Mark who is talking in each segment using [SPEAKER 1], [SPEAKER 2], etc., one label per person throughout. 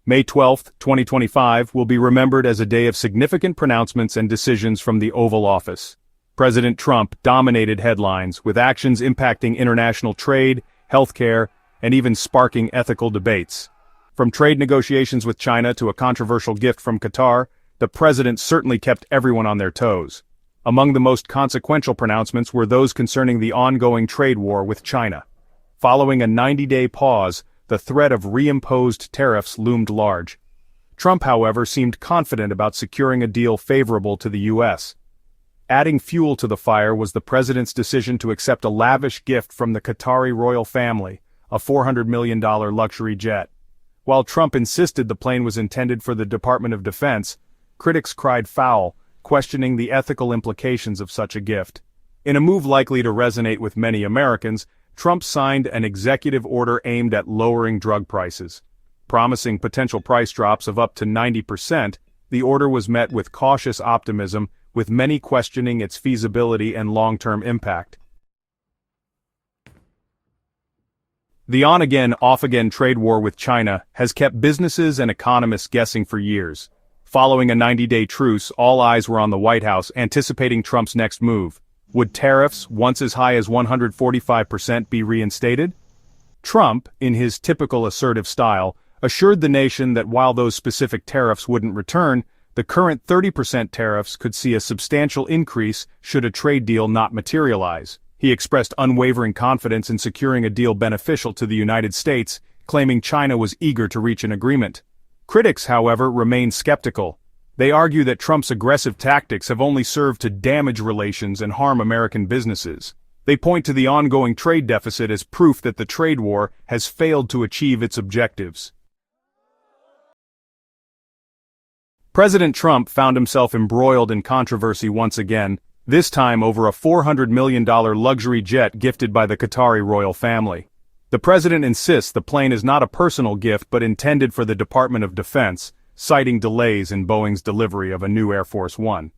[SPEAKER 1] May 12, 2025 will be remembered as a day of significant pronouncements and decisions from the Oval Office. President Trump dominated headlines, with actions impacting international trade, healthcare, and even sparking ethical debates. From trade negotiations with China to a controversial gift from Qatar, the president certainly kept everyone on their toes. Among the most consequential pronouncements were those concerning the ongoing trade war with China. Following a 90-day pause, the threat of reimposed tariffs loomed large. Trump, however, seemed confident about securing a deal favorable to the U.S. Adding fuel to the fire was the president's decision to accept a lavish gift from the Qatari royal family, a $400 million luxury jet. While Trump insisted the plane was intended for the Department of Defense, critics cried foul, questioning the ethical implications of such a gift. In a move likely to resonate with many Americans, Trump signed an executive order aimed at lowering drug prices. Promising potential price drops of up to 90%, the order was met with cautious optimism, with many questioning its feasibility and long-term impact. The on-again, off-again trade war with China has kept businesses and economists guessing for years. Following a 90-day truce, all eyes were on the White House anticipating Trump's next move. Would tariffs, once as high as 145%, be reinstated? Trump, in his typical assertive style, assured the nation that while those specific tariffs wouldn't return, the current 30% tariffs could see a substantial increase should a trade deal not materialize. He expressed unwavering confidence in securing a deal beneficial to the United States, claiming China was eager to reach an agreement. Critics, however, remain skeptical. They argue that Trump's aggressive tactics have only served to damage relations and harm American businesses. They point to the ongoing trade deficit as proof that the trade war has failed to achieve its objectives. President Trump found himself embroiled in controversy once again, this time over a $400 million luxury jet gifted by the Qatari royal family. The president insists the plane is not a personal gift but intended for the Department of Defense, citing delays in Boeing's delivery of a new Air Force One.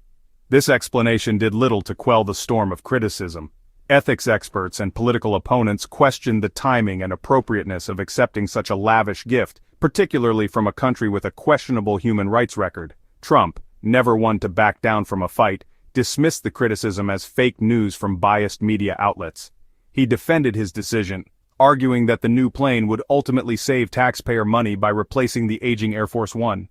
[SPEAKER 1] This explanation did little to quell the storm of criticism. Ethics experts and political opponents questioned the timing and appropriateness of accepting such a lavish gift, particularly from a country with a questionable human rights record. Trump, never one to back down from a fight, dismissed the criticism as fake news from biased media outlets. He defended his decision, arguing that the new plane would ultimately save taxpayer money by replacing the aging Air Force One.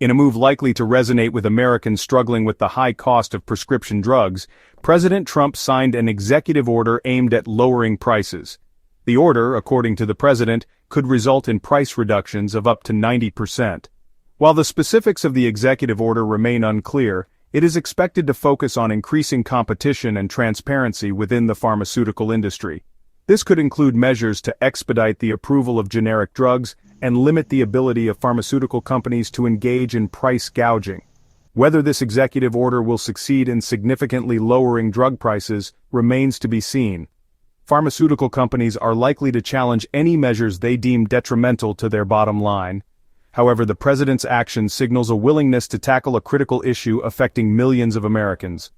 [SPEAKER 1] In a move likely to resonate with Americans struggling with the high cost of prescription drugs, President Trump signed an executive order aimed at lowering prices. The order, according to the president, could result in price reductions of up to 90%. While the specifics of the executive order remain unclear, it is expected to focus on increasing competition and transparency within the pharmaceutical industry. This could include measures to expedite the approval of generic drugs and limit the ability of pharmaceutical companies to engage in price gouging. Whether this executive order will succeed in significantly lowering drug prices remains to be seen. Pharmaceutical companies are likely to challenge any measures they deem detrimental to their bottom line. However, the president's action signals a willingness to tackle a critical issue affecting millions of Americans.